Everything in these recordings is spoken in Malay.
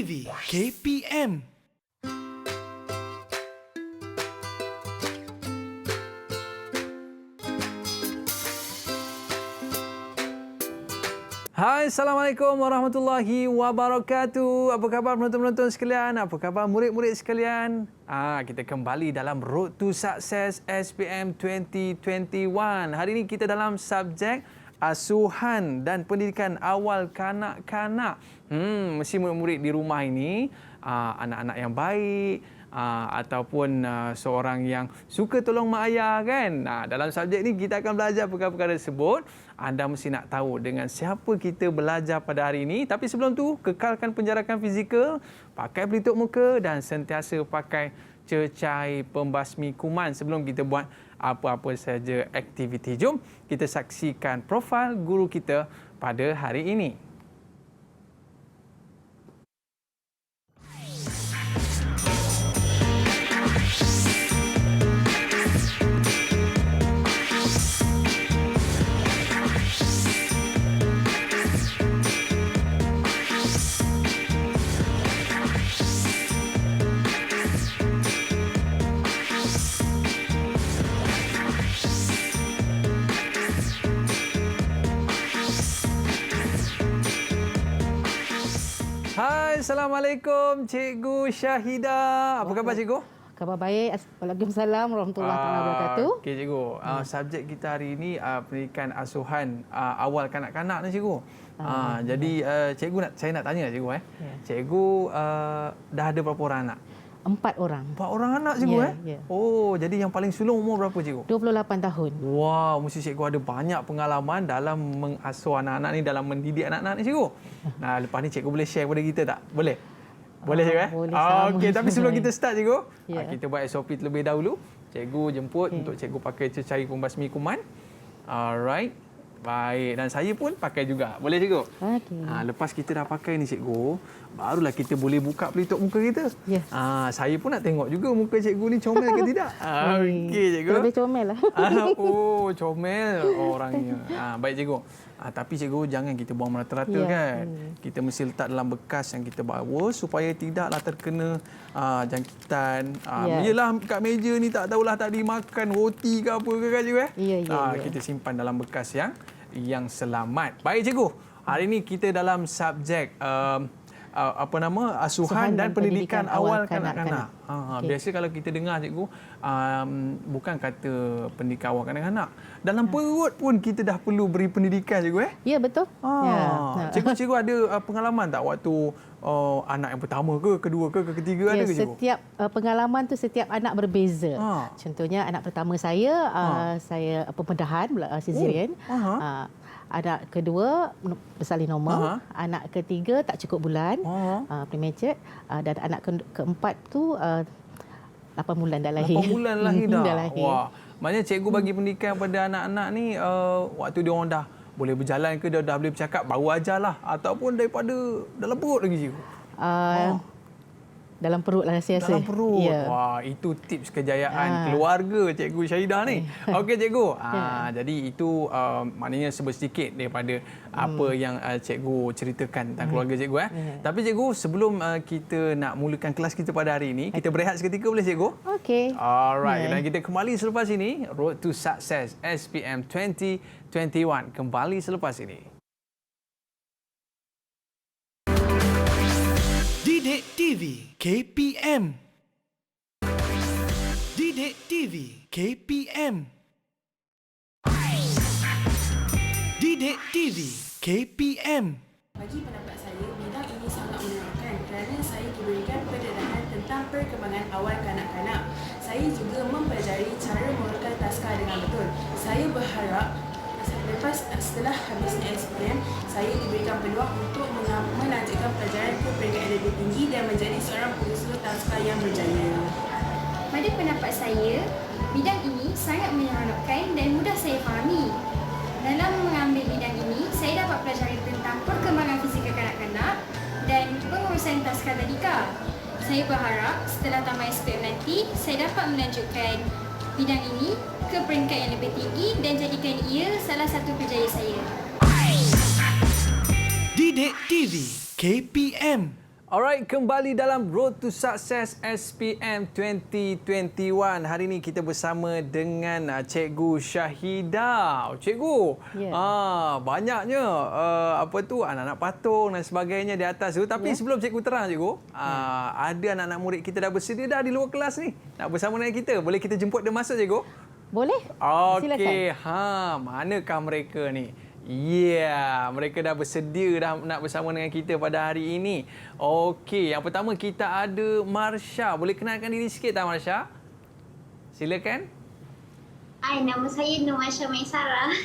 TV KPM. Hai, Assalamualaikum warahmatullahi wabarakatuh. Apa khabar penonton-penonton sekalian? Apa khabar murid-murid sekalian? Kita kembali dalam Road to Success SPM 2021. Hari ini kita dalam subjek asuhan dan pendidikan awal kanak-kanak. Mesti murid-murid di rumah ini anak-anak yang baik, ataupun seorang yang suka tolong mak ayah kan. Dalam subjek ni kita akan belajar perkara-perkara tersebut. Anda mesti nak tahu dengan siapa kita belajar pada hari ini. Tapi sebelum tu, kekalkan penjarakan fizikal, pakai pelitup muka dan sentiasa pakai cecair pembasmi kuman sebelum kita buat apa-apa saja aktiviti. Jom kita saksikan profil guru kita pada hari ini. Hai, Assalamualaikum Cikgu Syahidah. Apa khabar Cikgu? Khabar baik. Waalaikumsalam warahmatullahi wabarakatuh. Okey Cikgu, subjek kita hari ini pendidikan asuhan awal kanak-kanak ni Cikgu. Jadi Cikgu saya nak tanya Cikgu Ya. Cikgu dah ada berapa orang anak? 4 orang. 4 orang anak Cikgu Ya. Oh, jadi yang paling sulung umur berapa Cikgu? 28 tahun. Wow, mesti Cikgu ada banyak pengalaman dalam mengasuh anak-anak ni, dalam mendidik anak-anak ni Cikgu. Nah, lepas ni Cikgu boleh share kepada kita tak? Boleh? Boleh Cikgu? Boleh sama. Okey, tapi sebelum kita start Cikgu, Ya. kita buat SOP terlebih dahulu. Cikgu jemput untuk Cikgu pakai cecair pembasmi kuman. Alright. Baik, dan saya pun pakai juga. Boleh Cikgu? Okey. Lepas kita dah pakai ni Cikgu, barulah kita boleh buka pelitup muka kita. Ya. Saya pun nak tengok juga muka Cikgu ni comel ke tidak. Okey Cikgu. Lebih comel lah. Comel orangnya. Baik Cikgu. Tapi Cikgu jangan kita buang merata-rata kan. Kita mesti letak dalam bekas yang kita bawa supaya tidaklah terkena jangkitan. Yelah kat meja ni tak tahulah tadi makan roti ke apa ke kan Cikgu Ya. Kita simpan dalam bekas yang selamat. Baik Cikgu. Hari ini kita dalam subjek asuhan dan pendidikan awal kanak-kanak. Biasa kalau kita dengar Cikgu, bukan kata pendidikan awal kanak-kanak. Dalam perut pun kita dah perlu beri pendidikan Cikgu Ya, betul. Cikgu ada pengalaman tak waktu anak yang pertama ke, kedua ke, ketiga ada ke Cikgu? Setiap pengalaman tu setiap anak berbeza. Contohnya anak pertama saya, saya pembedahan cesarean. Anak kedua bersalin normal, anak ketiga tak cukup bulan, premature, dan anak keempat tu 8 bulan dah lahir. 8 bulan lahir dah. Dah lahir. Wah, maknanya cikgu bagi pendidikan pada anak-anak ni waktu dia orang dah boleh berjalan ke, dia dah boleh bercakap, baru ajarlah ataupun daripada dalam perut lagi cikgu. Dalam perut lah saya rasa. Dalam perut. Ya. Wah, itu tips kejayaan keluarga Cikgu Syahidah ni. Okey Cikgu. Jadi itu maknanya sedikit daripada apa yang Cikgu ceritakan tentang keluarga Cikgu. Tapi Cikgu, sebelum kita nak mulakan kelas kita pada hari ini, kita berehat seketika boleh Cikgu? Okey. Alright. Dan kita kembali selepas ini. Road to Success SPM 2021. Kembali selepas ini. Didik TV KPM. Didik TV KPM. Didik TV KPM. Bagi pendapat saya, bidang ini sangat menyenangkan kerana saya diberikan pendedahan tentang perkembangan awal kanak-kanak. Saya juga mempelajari cara mengurutkan taska dengan betul. Saya berharap setelah habisnya SPM, saya diberikan peluang untuk melanjutkan pelajaran ke peringkat yang lebih tinggi dan menjadi seorang pengusaha taska yang berjaya. Pada pendapat saya, bidang ini sangat menyeronokkan dan mudah saya fahami. Dalam mengambil bidang ini, saya dapat pelajari tentang perkembangan fizikal kanak-kanak dan pengurusan taska tadika. Saya berharap setelah tamat SPM nanti, saya dapat melanjutkan bidang ini ke peringkat yang lebih tinggi dan jadikan ia salah satu kerjaya saya. Didik TV KPM. Alright, kembali dalam Road to Success SPM 2021. Hari ini kita bersama dengan Cikgu Syahidah. Cikgu, banyaknya anak-anak patung dan sebagainya di atas tu. Tapi sebelum cikgu terang, cikgu, ada anak-anak murid kita dah bersedia dah di luar kelas ni nak bersama dengan kita. Boleh kita jemput dia masuk, cikgu? Boleh? Okey, manakah mereka ni? Ya, mereka dah bersedia dah nak bersama dengan kita pada hari ini. Okey, yang pertama kita ada Marsha. Boleh kenalkan diri sikit tak, Marsha? Silakan. Hai, nama saya Nur Marsha Maisara.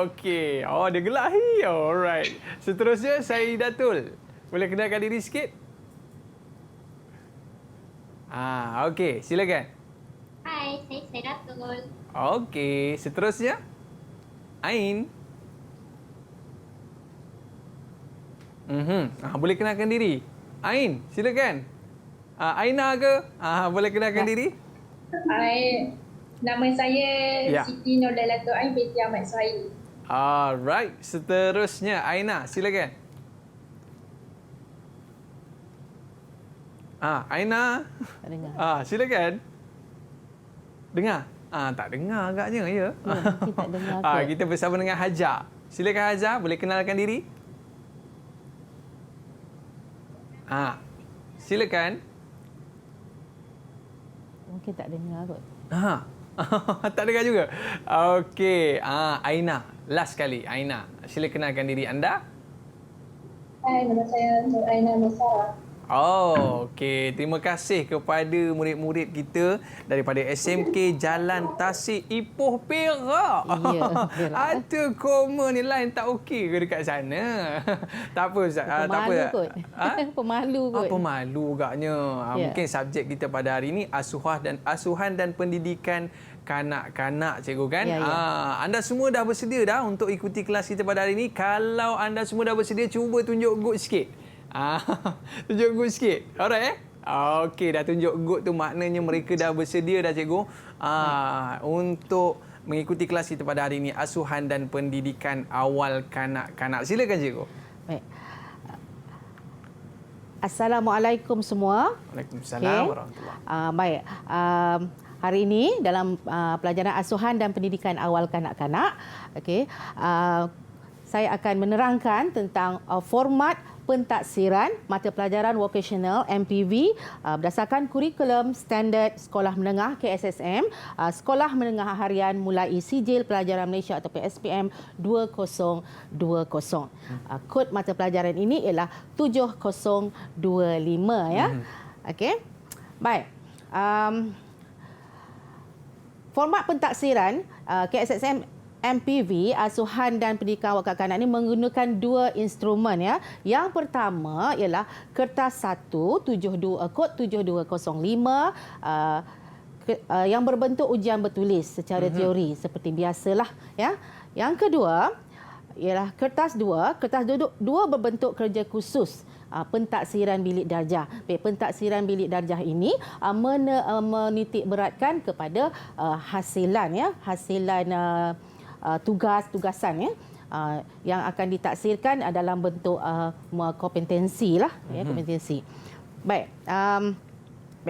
Okey. Oh, dia gelahi. Alright. Seterusnya, Saidatul. Boleh kenalkan diri sikit? Okey. Silakan. Hai, saya Saidatul. Okey. Seterusnya, Ain. Boleh kenalkan diri. Ain, silakan. Aina ke? Boleh kenalkan diri? Hai, nama saya Siti Nurdalatul Ain binti Ahmad Suhaili. Alright, seterusnya Aina, silakan. Aina. Tak dengar. Silakan. Dengar? Tak dengar agaknya, ya. Mungkin tak dengar kot. Kita bersama dengan Hajar. Silakan Hajar, boleh kenalkan diri? Silakan. Mungkin tak dengar kot. Tak dengar juga. Okey. Aina. Last kali. Aina. Sila kenalkan diri anda. Hai, nama saya Nur Aina Maisara. Okey. Terima kasih kepada murid-murid kita daripada SMK Jalan Tasik Ipoh Perak. Ya, Perak. Ada koma nilai tak okey ke dekat sana? Tak apa, Ustaz. Tak apa. Pemalu kot. Pemalu kot. Pemalu agaknya. Ya. Mungkin subjek kita pada hari ini asuhan dan pendidikan kanak-kanak, cikgu kan? Ya, ya. Anda semua dah bersedia dah untuk ikuti kelas kita pada hari ini. Kalau anda semua dah bersedia, cuba tunjuk good sikit. Tunjuk good sikit. Alright, Okey, dah tunjuk good tu maknanya mereka dah bersedia dah, cikgu. Untuk mengikuti kelas kita pada hari ini, asuhan dan pendidikan awal kanak-kanak. Silakan, cikgu. Baik. Assalamualaikum semua. Waalaikumsalam warahmatullahi. Baik. Hari ini dalam pelajaran asuhan dan pendidikan awal kanak-kanak, saya akan menerangkan tentang format pentaksiran mata pelajaran vocational MPV berdasarkan kurikulum standard Sekolah Menengah KSSM, Sekolah Menengah Harian mulai Sijil Pelajaran Malaysia atau SPM 2020. Kod mata pelajaran ini ialah 7025 ya. Okey. Baik. Format pentaksiran KSSM MPV, asuhan dan pendidikan awal kanak-kanak ini menggunakan dua instrumen ya. Yang pertama ialah kertas 172 kod 7205 yang berbentuk ujian bertulis secara teori seperti biasalah ya. Yang kedua ialah kertas 2, kertas duduk 2 berbentuk kerja khusus. Pentaksiran bilik darjah. Pentaksiran bilik darjah ini menitik beratkan kepada hasilan ya, hasilan tugasan ya, yang akan ditaksirkan dalam bentuk kompetensi lah ya, kompetensi. Baik,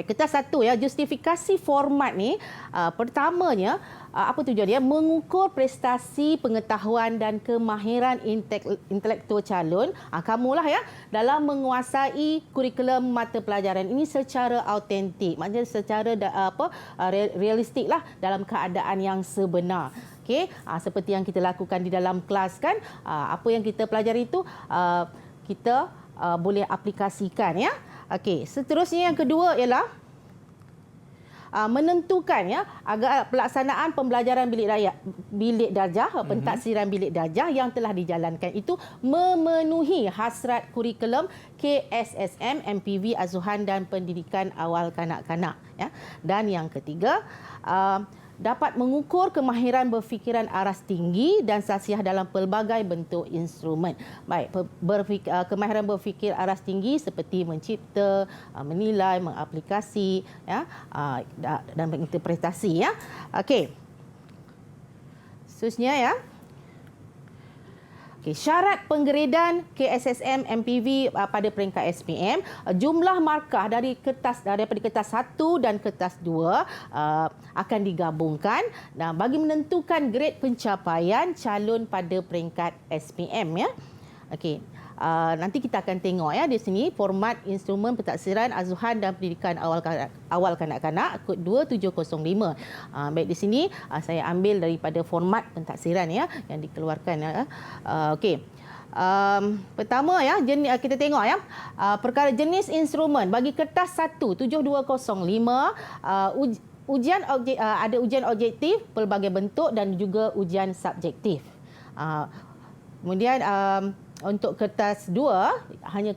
kertas 1 ya, justifikasi format ni pertamanya apa tujuan dia? Mengukur prestasi, pengetahuan dan kemahiran intelektual calon kamulah ya dalam menguasai kurikulum mata pelajaran ini secara autentik, maksudnya secara realistik lah dalam keadaan yang sebenar. Okey, seperti yang kita lakukan di dalam kelas kan, apa yang kita pelajari itu kita boleh aplikasikan ya. Okey, seterusnya yang kedua ialah menentukan ya agar pelaksanaan pembelajaran bilik darjah, pentaksiran bilik darjah yang telah dijalankan itu memenuhi hasrat kurikulum KSSM MPV asuhan dan pendidikan awal kanak-kanak ya. Dan yang ketiga dapat mengukur kemahiran berfikiran aras tinggi dan sasiah dalam pelbagai bentuk instrumen. Baik, kemahiran berfikir aras tinggi seperti mencipta, menilai, mengaplikasi ya, dan menginterpretasi ya. Okey. Seterusnya ya. Okey, syarat penggradean KSSM MPV pada peringkat SPM, jumlah markah daripada kertas 1 dan kertas 2 akan digabungkan bagi menentukan grade pencapaian calon pada peringkat SPM, ya. Okey. Nanti kita akan tengok, ya, di sini format instrumen pentaksiran azuhan dan pendidikan awal kanak-kanak kod 2705. Baik, di sini saya ambil daripada format pentaksiran, ya, yang dikeluarkan, ya. Okey. Pertama, ya, kita tengok, ya, perkara jenis instrumen bagi kertas 1 7205 ada ujian objektif pelbagai bentuk dan juga ujian subjektif. Kemudian untuk kertas 2 hanya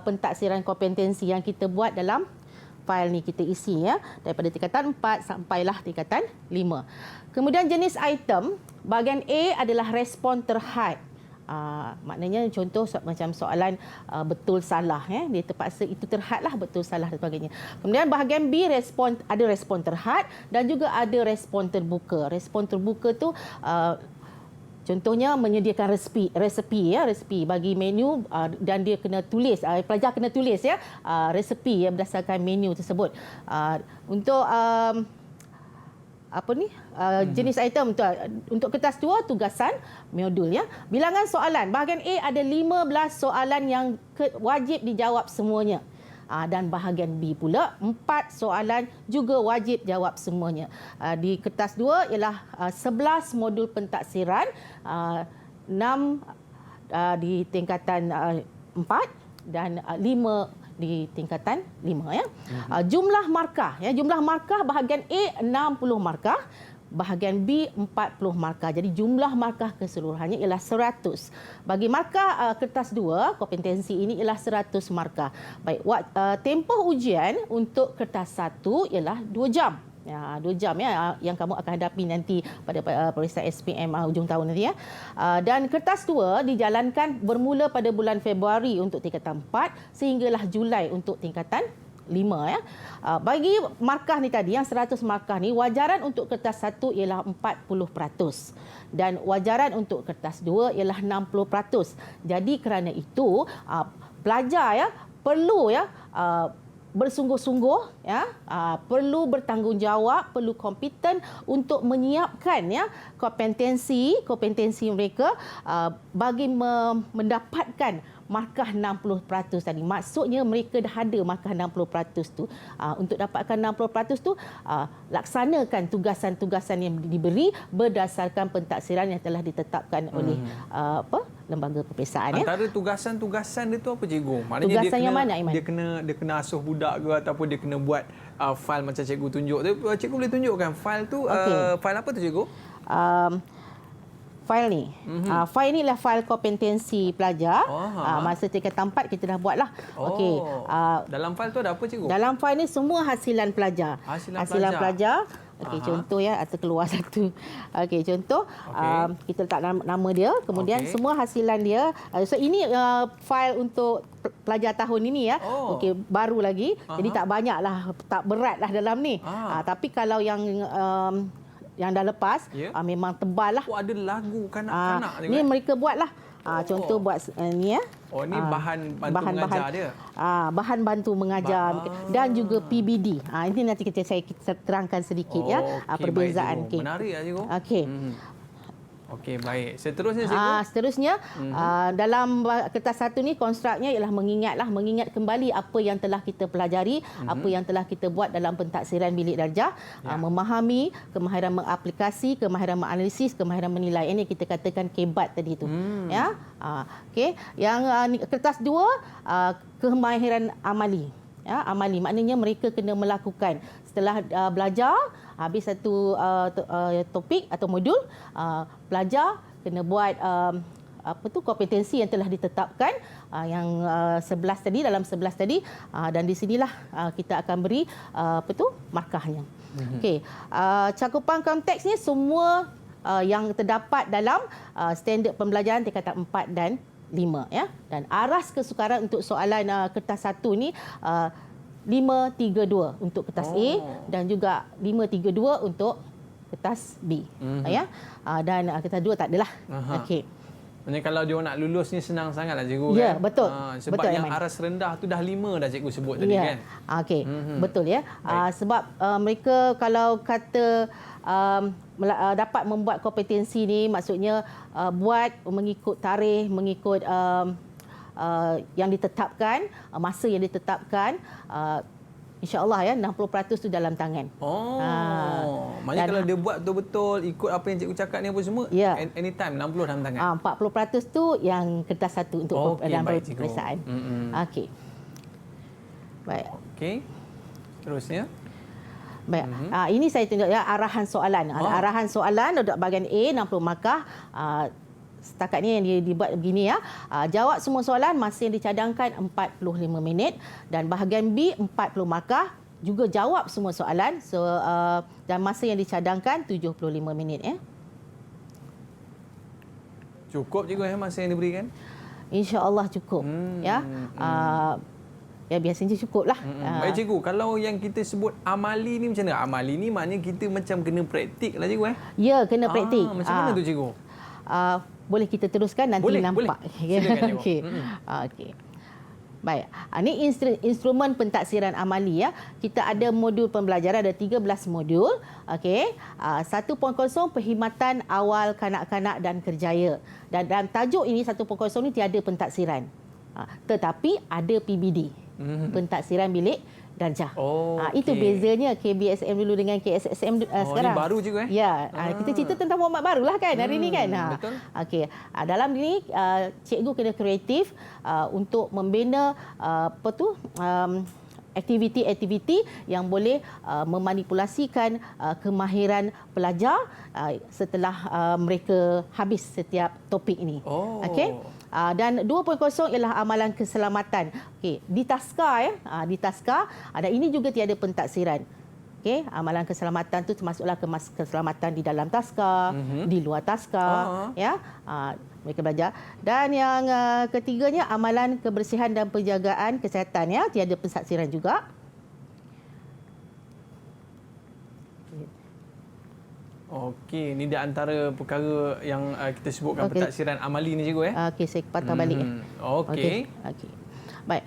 pentaksiran kompetensi yang kita buat dalam fail ni kita isi, ya, daripada tingkatan 4 sampailah tingkatan 5. Kemudian jenis item, bahagian A adalah respon terhad. Maknanya contoh macam soalan betul salah, ya, dia terpaksa itu terhadlah betul salah dan sebagainya. Kemudian bahagian B ada respon terhad dan juga ada respon terbuka. Respon terbuka tu contohnya menyediakan resepi bagi menu dan dia kena tulis, pelajar kena tulis, ya, resepi yang berdasarkan menu tersebut. Untuk jenis item untuk kertas 2 tugasan modul, ya. Bilangan soalan, bahagian A ada 15 soalan yang wajib dijawab semuanya. Dan bahagian B pula 4 soalan juga wajib jawab semuanya. Di kertas 2 ialah 11 modul pentaksiran, 6 di tingkatan 4 dan 5 di tingkatan 5, ya. Jumlah markah, ya, jumlah markah bahagian A 60 markah, bahagian B 40 markah. Jadi jumlah markah keseluruhannya ialah 100. Bagi markah kertas 2, kompetensi ini ialah 100 markah. Baik, tempoh ujian untuk kertas 1 ialah 2 jam. Ya, 2 jam, ya, yang kamu akan hadapi nanti pada peperiksaan SPM hujung tahun nanti, ya. Dan kertas 2 dijalankan bermula pada bulan Februari untuk tingkatan 4 sehinggalah Julai untuk tingkatan 5, ya. Bagi markah ni tadi, yang 100 markah ni, wajaran untuk kertas 1 ialah 40% dan wajaran untuk kertas 2 ialah 60%. Jadi kerana itu pelajar, ya, perlu, ya, bersungguh-sungguh, ya, perlu bertanggungjawab, perlu kompeten untuk menyiapkan, ya, kompetensi mereka bagi mendapatkan markah 60% tadi. Maksudnya mereka dah ada markah 60% tu. Untuk dapatkan 60% tu, laksanakan tugasan-tugasan yang diberi berdasarkan pentaksiran yang telah ditetapkan oleh lembaga peperiksaan, ya. Antara tugasan-tugasan dia tu apa, cikgu? Maknanya tugasan yang mana, Aiman? Dia kena asuh budak ke ataupun dia kena buat fail macam cikgu tunjuk. Cikgu boleh tunjukkan fail tu, fail apa tu, cikgu? Fail ni. Fail ni adalah fail kompetensi pelajar. Masa tingkatan 4 kita dah buatlah. Okey. Dalam fail tu ada apa, cikgu? Dalam fail ni semua hasilan pelajar. Hasilan pelajar. Okey, contoh, ya, atau keluar satu. Okey, contoh, kita letak nama dia, kemudian semua hasilan dia. So ini fail untuk pelajar tahun ini, ya. Okey, baru lagi. Jadi tak banyaklah, tak beratlah dalam ni. Tapi kalau yang dah lepas, memang tebal lah. Ada lagu kanak-kanak juga. Ni mereka buatlah. Contoh buat ni, ya. Ni bahan bantu mengajar dia. Bahan bantu mengajar dan juga PBD. Ini nanti saya terangkan sedikit, ya, perbezaan. Baik, menarik, ya, cikgu. Okey. Okey, baik. Seterusnya, cikgu. Seterusnya, dalam kertas 1 ni konstruknya ialah mengingat kembali apa yang telah kita pelajari, apa yang telah kita buat dalam pentaksiran bilik darjah, memahami, kemahiran mengaplikasi, kemahiran menganalisis, kemahiran menilai. Ini kita katakan kebat tadi tu. Ya. Okey, yang kertas 2 kemahiran amali. Ya, amali maknanya mereka kena melakukan setelah belajar habis satu topik atau modul, pelajar kena buat kompetensi yang telah ditetapkan, yang 11 tadi, dalam 11 tadi, dan di sinilah kita akan beri markahnya. Okey, cakupan konteks ni semua yang terdapat dalam standard pembelajaran tingkatan 4 dan 5, ya. Dan aras kesukaran untuk soalan kertas 1 ni 532 untuk kertas A dan juga 532 untuk kertas B, ya. Dan kertas 2 tak adalah. Okey. Maksudnya kalau dia nak lulus ni senang sangatlah cikgu Ya, kan? betul. Sebab Betul, yang Aiman. aras rendah tu dah 5 dah cikgu sebut tadi kan? Okey, betul ya. Sebab mereka kalau kata dapat membuat kompetensi ni, maksudnya buat mengikut tarikh, mengikut yang ditetapkan, masa yang ditetapkan, InsyaAllah ya 60% tu dalam tangan. Maknanya kalau dia buat betul-betul ikut apa yang cikgu cakap ni apa semua, anytime 60 dalam tangan. 40% tu yang kertas satu untuk dalam peperiksaan. Okey. Baik. Okey. Terusnya. Baik. Ini saya tunjuk ya arahan soalan. Arahan soalan untuk bahagian A 60 markah. Setakat ni yang dibuat begini ya. Jawab semua soalan masa yang dicadangkan 45 minit dan bahagian B 40 markah juga jawab semua soalan dan masa yang dicadangkan 75 minit ya. Cukup cikgu masa yang diberikan? InsyaAllah cukup ya. Ya biasanya cukuplah. Baik cikgu, kalau yang kita sebut amali ni macam mana? Amali ni maknanya kita macam kena praktik lah cikgu Ya, kena praktik. Macam mana tu cikgu? Boleh kita teruskan nanti boleh, nampak. Boleh. Silakan cikgu. Okey. Okey. Baik. Ini instrumen pentaksiran amali ya. Kita ada modul pembelajaran, ada 13 modul. Okey. 1.0 perkhidmatan awal kanak-kanak dan kerjaya. Dan dalam tajuk ini 1.0 ni tiada pentaksiran. Tetapi ada PBD. Pentaksiran bilik darjah. Itu bezanya KBSM dulu dengan KSSM sekarang. Ini baru juga Ya, kita cerita tentang format barulah kan hari ni kan. Betul. Okey. Dalam ini cikgu kena kreatif untuk membina aktiviti-aktiviti yang boleh memanipulasikan kemahiran pelajar setelah mereka habis setiap topik ini. Okey. Dan 2.0 ialah amalan keselamatan. Okey, di taska di taska ada ini juga tiada pentaksiran. Okey, amalan keselamatan tu termasuklah keselamatan di dalam taska, di luar taska, ya. Mereka belajar. Dan yang ketiganya amalan kebersihan dan penjagaan kesihatan ya, tiada pentaksiran juga. Okey, ini di antara perkara yang kita sebutkan pentaksiran amali ni cikgu Okey, saya patah balik. Okey. Okey. Baik.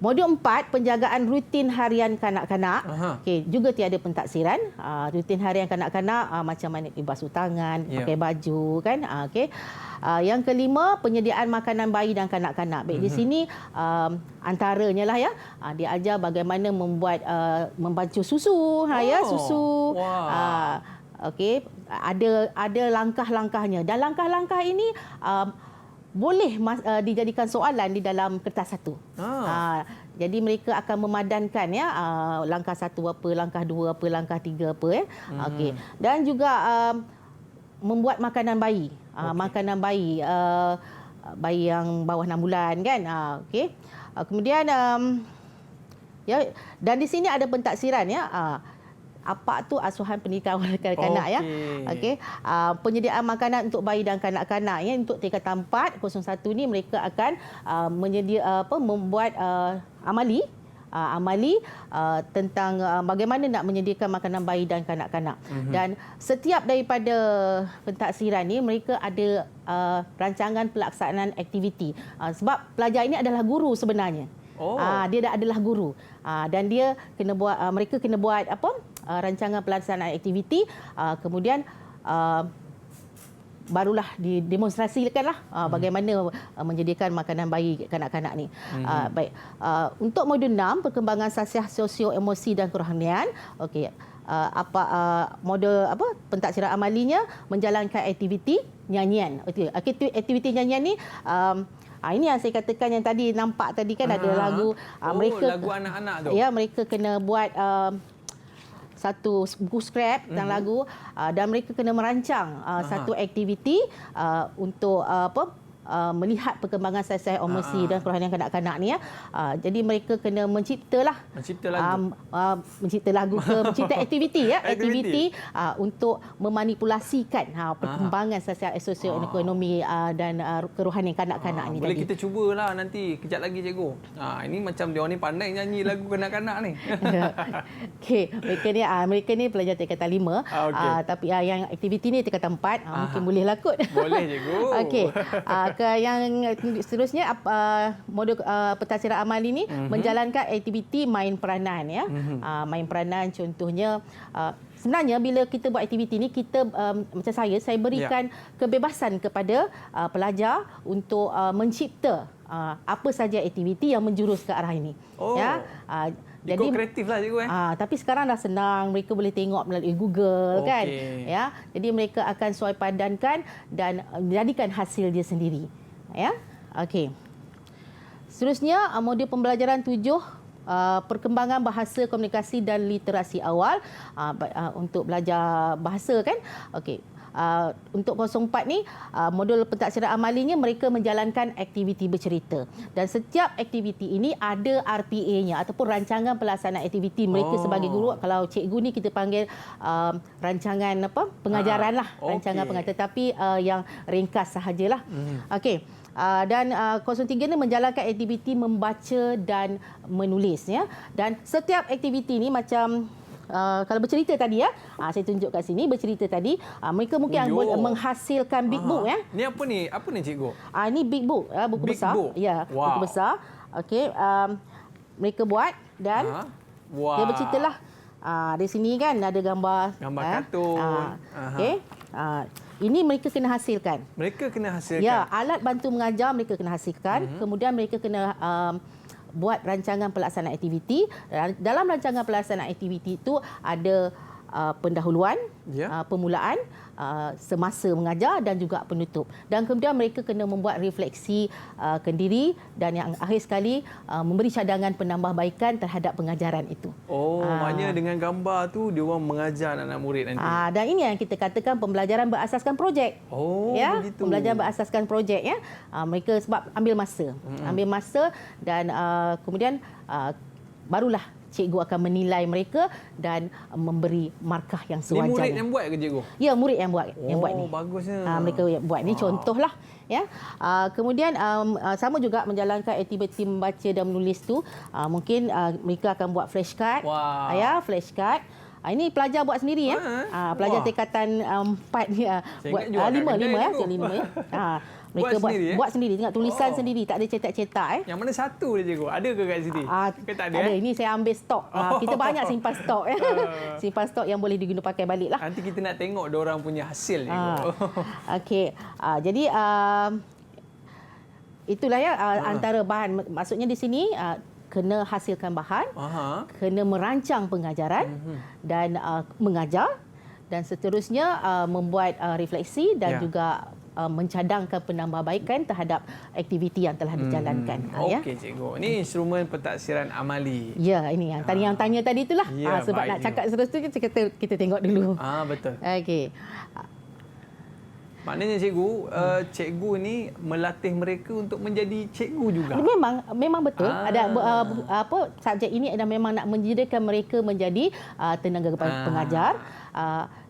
Modul 4, penjagaan rutin harian kanak-kanak. Okey, juga tiada pentaksiran. Rutin harian kanak-kanak macam mana basuh tangan, pakai baju kan. Okey. Yang kelima, penyediaan makanan bayi dan kanak-kanak. Baik, di sini antaranya lah ya, dia ajar bagaimana membuat membancuh susu, ya, susu. Okey, ada langkah-langkahnya. Dan langkah-langkah ini boleh dijadikan soalan di dalam kertas satu. Jadi mereka akan memadankan ya langkah satu apa, langkah dua apa, langkah tiga apa ya. Okey. Dan juga membuat makanan bayi. Makanan bayi bayi yang bawah 6 bulan kan. Okey. Kemudian ya, dan di sini ada pentaksiran ya. Apa tu asuhan pendidikan awal kanak-kanak ya. Okey. Penyediaan makanan untuk bayi dan kanak-kanak ya, untuk tingkatan 4 01 ni mereka akan membuat amali tentang bagaimana nak menyediakan makanan bayi dan kanak-kanak. Dan setiap daripada pentaksiran ni mereka ada rancangan pelaksanaan aktiviti. Sebab pelajar ini adalah guru sebenarnya. Dia adalah guru. Dan dia kena buat mereka kena buat rancangan pelaksanaan aktiviti, kemudian barulah didemonstrasikanlah bagaimana menyediakan makanan bayi kanak-kanak ni. Baik. Untuk modul 6, perkembangan sasiah sosio emosi dan kerohanian. Okey. Modul pentaksiran amalinya menjalankan aktiviti nyanyian. Okey, aktiviti nyanyian ni ini yang saya katakan yang tadi nampak tadi kan ada lagu mereka lagu anak-anak tu. Ya, mereka kena buat satu buku scrap tentang lagu dan mereka kena merancang satu aktiviti untuk melihat perkembangan saya emosi dan kerohanian kanak-kanak ni ya. Jadi mereka kena mencipta lagu. Mencipta lagu ke mencipta aktiviti ya, aktiviti untuk memanipulasikan perkembangan sosioekonomi dan kerohanian kanak-kanak ni boleh tadi. kita cubalah nanti kejap lagi cikgu. Ini macam dia orang ni pandai nyanyi lagu kanak-kanak ni. Okey, mereka ni pelajar tingkatan 5. Okey. Tapi yang aktiviti ni tingkatan 4, mungkin bolehlah kot. Boleh cikgu. Okey. Yang seterusnya modul pentadbiran amali ni menjalankan aktiviti main peranan ya. Main peranan contohnya sebenarnya bila kita buat aktiviti ni kita macam saya berikan kebebasan kepada pelajar untuk mencipta apa saja aktiviti yang menjurus ke arah ini. Ya. Jadi kreatif lah cikgu tapi sekarang dah senang, mereka boleh tengok melalui Google kan. Ya. Jadi mereka akan suai padankan dan menjadikan hasil dia sendiri. Ya. Okey. Seterusnya modul pembelajaran 7 perkembangan bahasa, komunikasi dan literasi awal untuk belajar bahasa kan. Okey. Untuk 04 ni modul pentadbiran amalinya mereka menjalankan aktiviti bercerita dan setiap aktiviti ini ada RPA-nya ataupun rancangan pelaksanaan aktiviti mereka sebagai guru. Kalau cikgu ni kita panggil rancangan pengajaran lah, rancangan pengajaran, tetapi yang ringkas sahajalah. Okey. Dan 03 ni menjalankan aktiviti membaca dan menulis ya. Dan setiap aktiviti ni macam kalau bercerita tadi ya, saya tunjuk kat sini bercerita tadi, mereka mungkin menghasilkan big book ya. Ni apa ni? Apa ni cikgu? Ini big book, buku big besar. Book. Ya, buku besar. Okey, mereka buat dan dia berceritalah. Di sini kan ada gambar kartun. Okey. Ini mereka kena hasilkan. Mereka kena hasilkan. Ya, alat bantu mengajar mereka kena hasilkan. Kemudian mereka kena buat rancangan pelaksanaan aktiviti. Dalam rancangan pelaksanaan aktiviti itu ada pendahuluan, permulaan, semasa mengajar dan juga penutup. Dan kemudian mereka kena membuat refleksi kendiri dan yang akhir sekali memberi cadangan penambahbaikan terhadap pengajaran itu. Maknanya dengan gambar tu dia orang mengajar anak murid nanti. Dan ini yang kita katakan pembelajaran berasaskan projek. Begitu. Pembelajaran berasaskan projek ya. Mereka sebab ambil masa dan kemudian barulah cikgu akan menilai mereka dan memberi markah yang sewajarnya. Ni murid yang buat ke cikgu? Ya, murid yang buat ni. Bagusnya. Mereka buat ni contohlah ya. Kemudian sama juga menjalankan aktiviti membaca dan menulis tu, mungkin mereka akan buat flashcard. Ya, flashcard. Ini pelajar buat sendiri ya. Pelajar tingkatan 4 ni buat 5 ya, sekali 5 ya. Mereka buat sendiri, tengok tulisan sendiri, tak ada cetak-cetak Yang mana satu je cikgu? Ada ke kat sini? Ke tak ada? Ada. Ini saya ambil stok. Kita banyak simpan stok ya. Simpan stok yang boleh diguna pakai balik lah. Nanti kita nak tengok dia orang punya hasil cikgu. Okey. Jadi itulah ya antara bahan. Maksudnya di sini kena hasilkan bahan, kena merancang pengajaran dan mengajar dan seterusnya membuat refleksi dan juga mencadangkan penambahbaikan terhadap aktiviti yang telah dijalankan. Okey cikgu. Ini instrumen pentadbiran amali. Ya, ini yang tadi yang tanya tadi itulah. Sebab nak cakap seterusnya kita tengok dulu. Betul. Okey. Maknanya cikgu, cikgu ni melatih mereka untuk menjadi cikgu juga. Memang betul. Ada subjek ini adalah memang nak menjadikan mereka menjadi tenaga pengajar.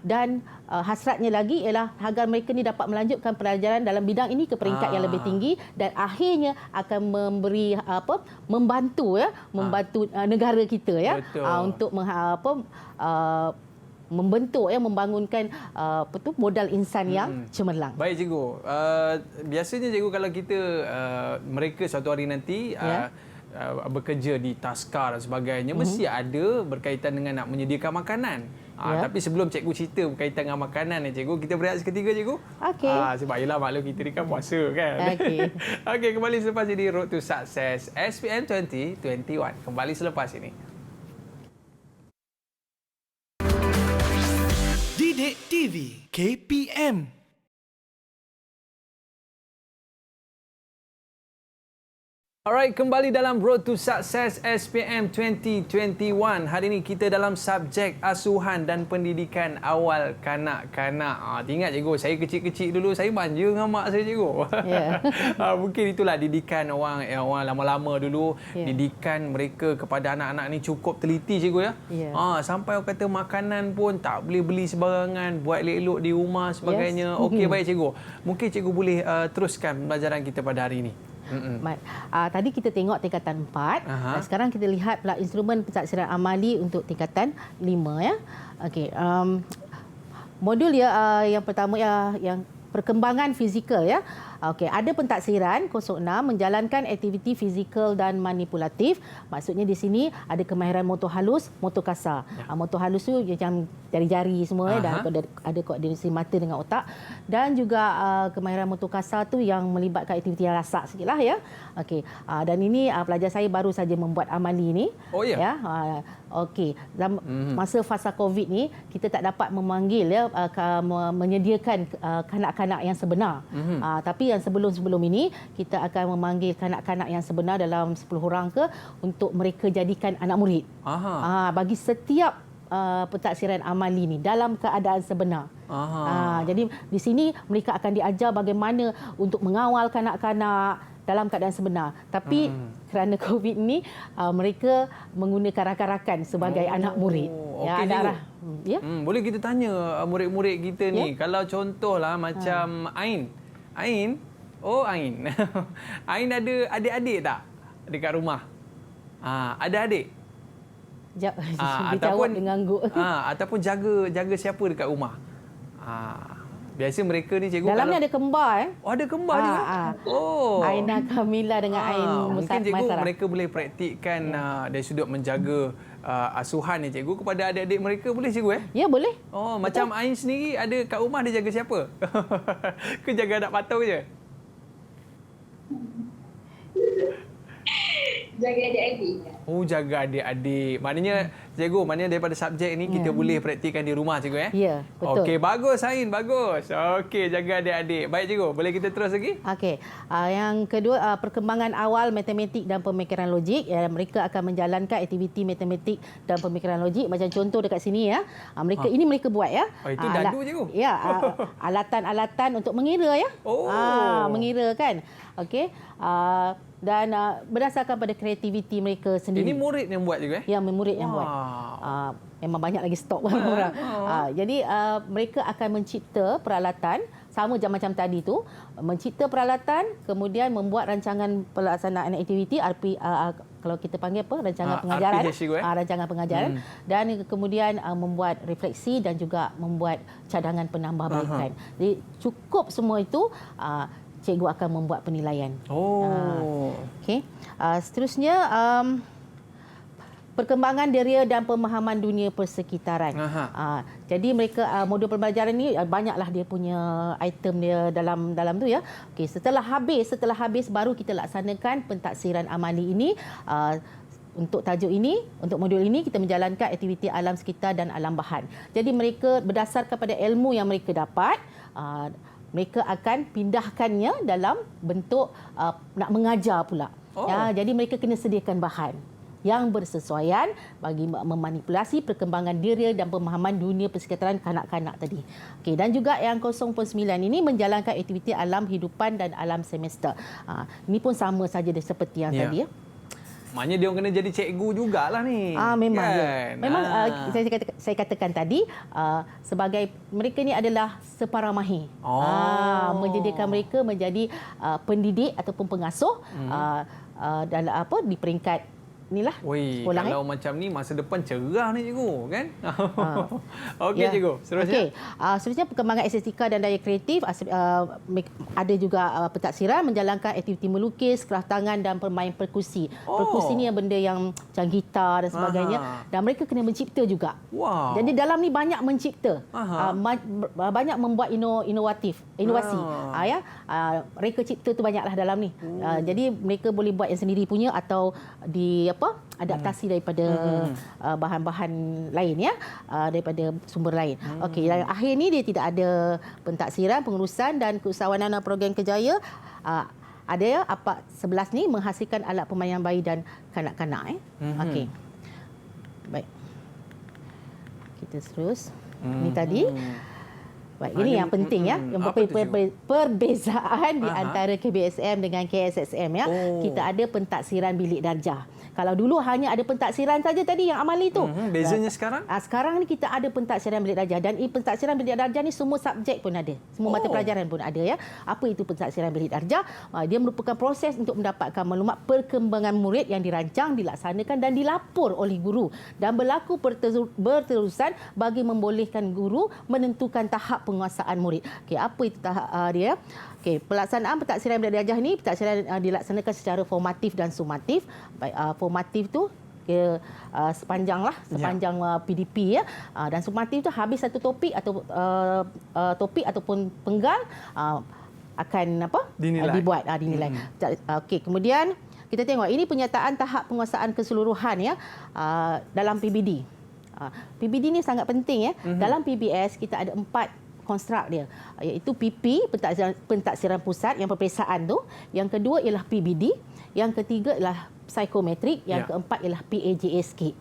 Dan hasratnya lagi ialah agar mereka ni dapat melanjutkan pelajaran dalam bidang ini ke peringkat yang lebih tinggi dan akhirnya akan memberi membantu negara kita ya untuk membentuk membangunkan modal insan yang cemerlang. Baik cikgu. Biasanya cikgu kalau kita mereka suatu hari nanti bekerja di taska dan sebagainya mesti ada berkaitan dengan nak menyediakan makanan. Tapi sebelum cikgu cerita berkaitan dengan makanan ni cikgu, kita berehat seketika cikgu. Okey. Sebab ialah maklum kita ni kan puasa kan. Okey. Okey, kembali selepas ini Road to Success SPM 2021. Kembali selepas ini. Didik TV KPM Alright, kembali dalam Road to Success SPM 2021. Hari ini kita dalam subjek asuhan dan pendidikan awal kanak-kanak. Ingat cikgu, saya kecil-kecil dulu saya manja dengan mak saya cikgu. Yeah. Mungkin itulah didikan orang lama-lama dulu. Yeah. Didikan mereka kepada anak-anak ni cukup teliti cikgu ya. Yeah. Sampai orang kata makanan pun tak boleh beli sebarangan, buat elok-elok di rumah sebagainya. Yes. Okey, baik cikgu. Mungkin cikgu boleh teruskan pembelajaran kita pada hari ini. Tadi kita tengok tingkatan 4. Sekarang kita lihat pula instrumen pentaksiran amali untuk tingkatan 5 ya. Okey. Modul yang pertama yang perkembangan fizikal ya. Okey, ada pentaksiran 06 menjalankan aktiviti fizikal dan manipulatif. Maksudnya di sini ada kemahiran motor halus, motor kasar. Ya. Motor halus tu macam jari-jari semua dan ada koordinasi mata dengan otak, dan juga kemahiran motor kasar tu yang melibatkan aktiviti yang rasak sikitlah ya. Okey. Dan ini pelajar saya baru saja membuat amali ni. Oh ya. Ya. Okey, masa fasa Covid ni kita tak dapat memanggil ya menyediakan kanak-kanak yang sebenar. Tapi yang sebelum-sebelum ini kita akan memanggil kanak-kanak yang sebenar dalam 10 orang ke untuk mereka jadikan anak murid. Bagi setiap pentaksiran amali ni dalam keadaan sebenar. Jadi di sini mereka akan diajar bagaimana untuk mengawal kanak-kanak dalam keadaan sebenar. Tapi kerana Covid ni mereka menggunakan rakan-rakan sebagai anak murid. Okey, ya. Boleh kita tanya murid-murid kita ni, kalau contohlah macam Ain. Ain? Ain ada adik-adik tak dekat rumah? Ada adik? Dijawab dengan guk. Ataupun jaga siapa dekat rumah? Biasa mereka ni cikgu dalam ni ada kembar ada kembar juga. Aina Kamila dengan Ain mungkin cikgu Maisarah. mereka boleh praktikkan dari sudut menjaga asuhan ni cikgu kepada adik-adik mereka, boleh cikgu Ya, boleh. Macam Ain sendiri ada kat rumah dia jaga siapa? Ke jaga anak patau je? Jaga adik-adik. Jaga adik-adik. Maknanya cikgu, daripada subjek ni kita boleh praktikkan di rumah cikgu Ya, betul. Okey, bagus Ain, bagus. Okey, jaga adik-adik. Baik cikgu, boleh kita terus lagi? Okey. Yang kedua, perkembangan awal matematik dan pemikiran logik. Mereka akan menjalankan aktiviti matematik dan pemikiran logik. Macam contoh dekat sini ya. Ini mereka buat ya. Itu dadu cikgu. Ya, alatan-alatan untuk mengira ya. Mengira kan. Okey. Dan berdasarkan pada kreativiti mereka sendiri. Ini murid yang buat juga Ya, murid yang buat. Memang banyak lagi stok orang. Jadi mereka akan mencipta peralatan sama macam tadi tu, mencipta peralatan, kemudian membuat rancangan pelaksanaan aktiviti kalau kita panggil apa, rancangan pengajaran, rancangan pengajaran, dan kemudian membuat refleksi dan juga membuat cadangan penambahbaikan. Jadi cukup semua itu cikgu akan membuat penilaian. Okey. Seterusnya perkembangan deria dan pemahaman dunia persekitaran. Jadi mereka modul pembelajaran ni banyaklah dia punya item dia dalam tu ya. Okey, setelah habis baru kita laksanakan pentaksiran amali ini. Untuk tajuk ini, untuk modul ini kita menjalankan aktiviti alam sekitar dan alam bahan. Jadi mereka berdasarkan pada ilmu yang mereka dapat, mereka akan pindahkannya dalam bentuk nak mengajar pula. Jadi mereka kena sediakan bahan yang bersesuaian bagi memanipulasi perkembangan diri dan pemahaman dunia persekitaran kanak-kanak tadi. Okey, dan juga yang 0.9 ini menjalankan aktiviti alam hidupan dan alam semester. Ini pun sama saja seperti yang tadi ya. Maknanya dia orang kena jadi cikgu jugalah ni. Memang kan? Memang saya katakan tadi sebagai mereka ni adalah separah mahir. Menjadikan mereka menjadi pendidik ataupun pengasuh dalam di peringkat inilah sekolah. Kalau macam ni masa depan cerah ni cikgu kan. Okey cikgu, seterusnya. Okey, seterusnya perkembangan estetika dan daya kreatif. Ada juga pentaksiran menjalankan aktiviti melukis, kraftangan dan bermain perkusi. Perkusi ni yang benda yang macam gitar dan sebagainya, dan mereka kena mencipta juga. Jadi dalam ni banyak mencipta. Banyak membuat inovasi. Reka cipta tu banyaklah dalam ni. Jadi mereka boleh buat yang sendiri punya atau adaptasi daripada bahan-bahan lain ya, daripada sumber lain. Okey, yang akhir ni dia tidak ada pentaksiran, pengurusan dan keusahawanan program kerjaya. ada ya apa 11 ni menghasilkan alat permainan bayi dan kanak-kanak. Okey. Baik. Kita terus. Ini tadi. Baik, ini yang penting ya. Yang perbezaan di antara KBSM dengan KSSM ya. Kita ada pentaksiran bilik darjah. Kalau dulu hanya ada pentaksiran saja tadi yang amali tu. Bezanya sekarang? Sekarang ni kita ada pentaksiran bilik darjah dan pentaksiran bilik darjah ni semua subjek pun ada. Semua mata pelajaran pun ada ya. Apa itu pentaksiran bilik darjah? Dia merupakan proses untuk mendapatkan maklumat perkembangan murid yang dirancang, dilaksanakan dan dilapor oleh guru dan berlaku berterusan bagi membolehkan guru menentukan tahap penguasaan murid. Okey, apa itu tahap dia? Okey, pelaksanaan pentaksiran bilik darjah ni dilaksanakan secara formatif dan sumatif. Baik, formatif tu sepanjang PDP ya, dan sumatif tu habis satu topik atau topik ataupun penggal akan dibuat dinilai. Okey, kemudian kita tengok ini penyataan tahap penguasaan keseluruhan ya dalam PBD. PBD ni sangat penting ya. Dalam PBS kita ada 4 konstruk dia, iaitu PP, pentaksiran pusat yang peperiksaan tu, yang kedua ialah PBD, yang ketiga ialah psikometrik, yang keempat ialah PAJSK.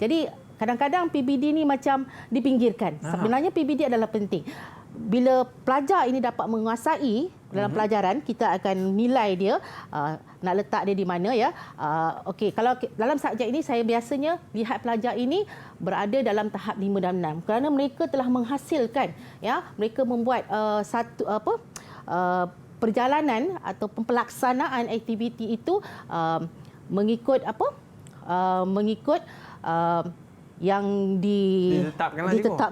Jadi kadang-kadang PBD ni macam dipinggirkan. Sebenarnya PBD adalah penting. Bila pelajar ini dapat menguasai dalam pelajaran, kita akan nilai dia, nak letak dia di mana ya. Okey, kalau dalam subjek ini saya biasanya lihat pelajar ini berada dalam tahap 5 dan 6 kerana mereka telah menghasilkan ya, mereka membuat perjalanan atau pelaksanaan aktiviti itu mengikut mengikut yang ditetapkan